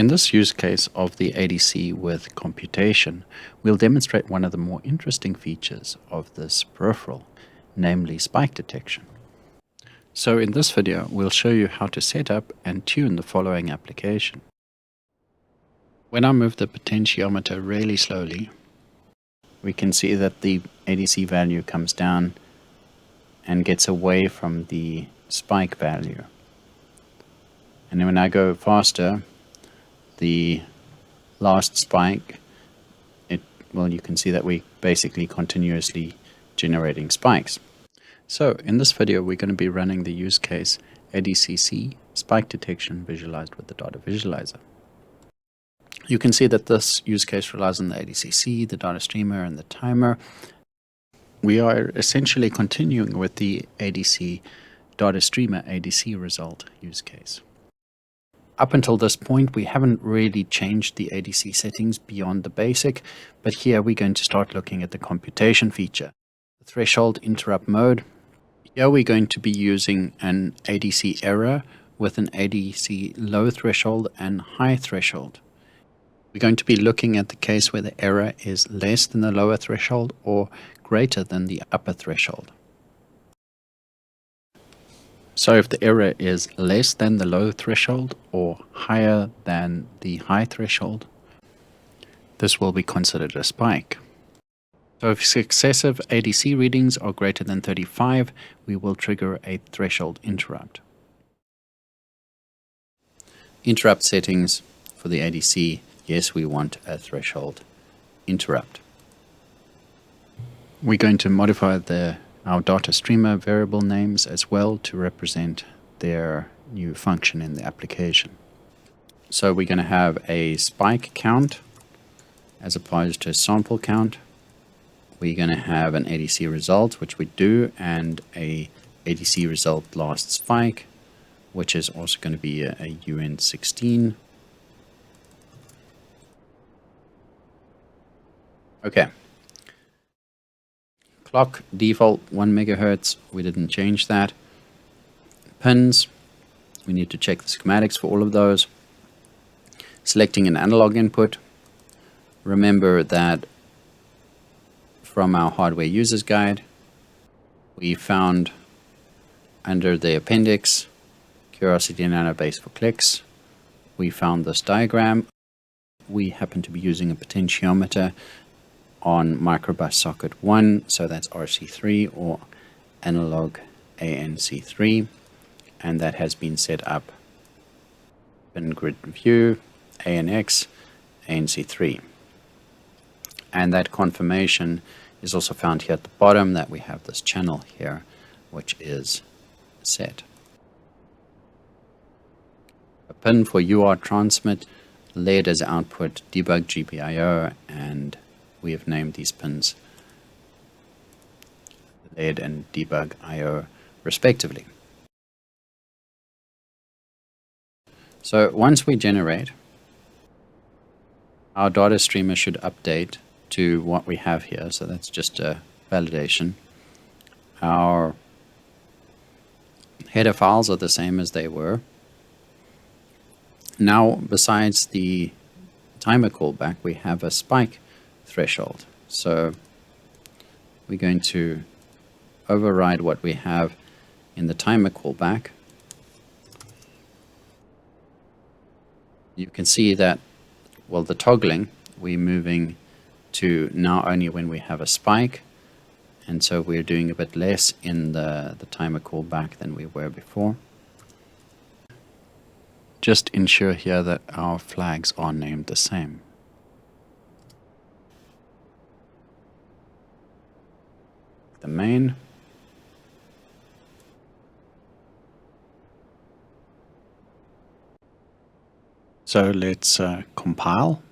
In this use case of the ADC with computation, we'll demonstrate one of the more interesting features of this peripheral, namely spike detection. So in this video, we'll show you how to set up and tune the following application. When I move the potentiometer really slowly, we can see that the ADC value comes down and gets away from the spike value. And then when I go faster, the last spike, you can see that we basically continuously generating spikes. So in this video, we're going to be running the use case ADCC spike detection visualized with the data visualizer. You can see that this use case relies on the ADCC, the data streamer, and the timer. We are essentially continuing with the ADC data streamer ADC result use case. Up until this point, we haven't really changed the ADC settings beyond the basic, but here we're going to start looking at the computation feature. The threshold interrupt mode. Here we're going to be using an ADC error with an ADC low threshold and high threshold. We're going to be looking at the case where the error is less than the lower threshold or greater than the upper threshold. So if the error is less than the low threshold or higher than the high threshold, this will be considered a spike. So if successive ADC readings are greater than 35, we will trigger a threshold interrupt. Interrupt settings for the ADC. Yes, we want a threshold interrupt. We're going to modify our data streamer variable names as well to represent their new function in the application. So we're going to have a spike count as opposed to a sample count. We're going to have an ADC result, which we do, and a ADC result last spike, which is also going to be a UN16. Okay. Clock default 1 megahertz, we didn't change that. Pins, we need to check the schematics for all of those. Selecting an analog input. Remember that from our hardware users guide, we found under the appendix Curiosity Nano base for clicks. We found this diagram. We happen to be using a potentiometer on microbus socket 1, so that's RC3 or analog ANC3, and that has been set up in grid view, ANX, ANC3. And that confirmation is also found here at the bottom that we have this channel here, which is set. A pin for UART transmit, LED as output, debug GPIO, and we have named these pins LED and debug IO respectively. So once we generate, our data streamer should update to what we have here. So that's just a validation. Our header files are the same as they were. Now, besides the timer callback, we have a spike threshold. So we're going to override what we have in the timer callback. You can see that, well, the toggling, we're moving to now only when we have a spike, and so we're doing a bit less in the timer callback than we were before. Just ensure here that our flags are named the same. The main. So let's compile.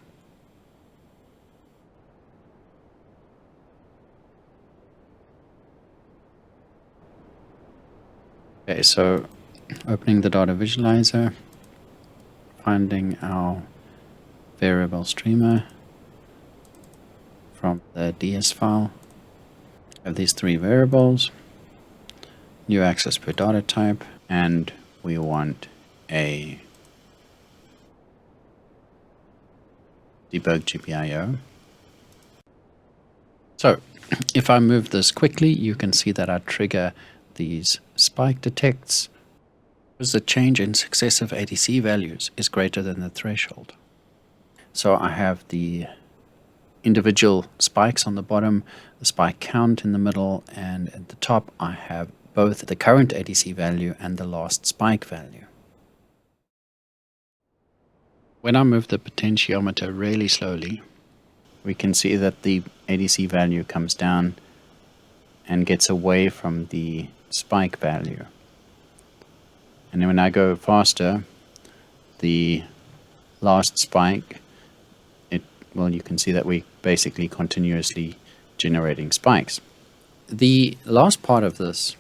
Okay, so opening the data visualizer, finding our variable streamer from the DS file. Have these three variables, new access per data type, and we want a debug GPIO. So if I move this quickly, you can see that I trigger these spike detects because the change in successive ADC values is greater than the threshold. So I have the individual spikes on the bottom, the spike count in the middle, and at the top I have both the current ADC value and the last spike value. When I move the potentiometer really slowly, we can see that the ADC value comes down and gets away from the spike value. And then when I go faster, the last spike, well, you can see that we basically continuously generating spikes. The last part of this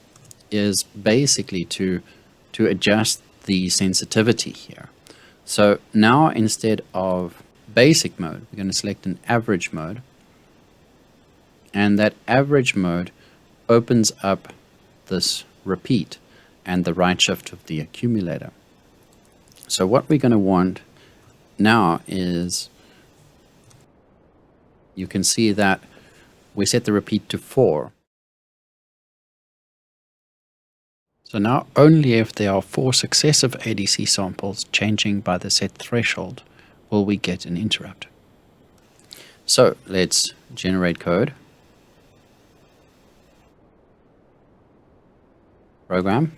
is basically to adjust the sensitivity here. So now instead of basic mode, we're going to select an average mode, and that average mode opens up this repeat and the right shift of the accumulator. So what we're going to want now is, you can see that we set the repeat to 4. So now only if there are 4 successive ADC samples changing by the set threshold will we get an interrupt. So let's generate code. Program.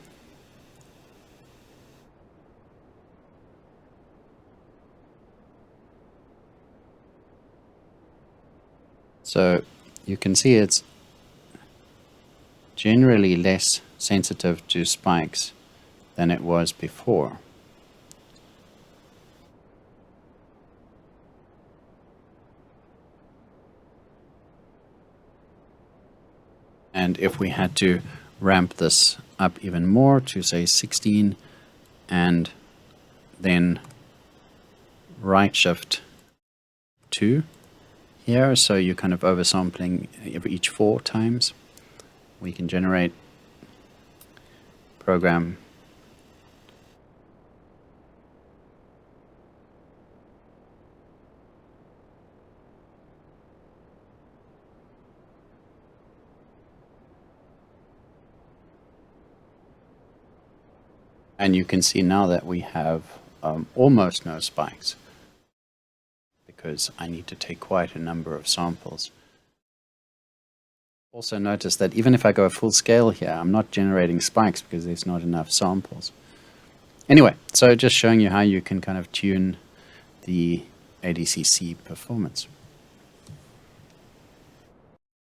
So you can see it's generally less sensitive to spikes than it was before. And if we had to ramp this up even more to say 16 and then right shift 2 here, so you're kind of oversampling every each 4 times, we can generate program and you can see now that we have almost no spikes because I need to take quite a number of samples. Also notice that even if I go full scale here, I'm not generating spikes because there's not enough samples. Anyway, so just showing you how you can kind of tune the ADCC performance.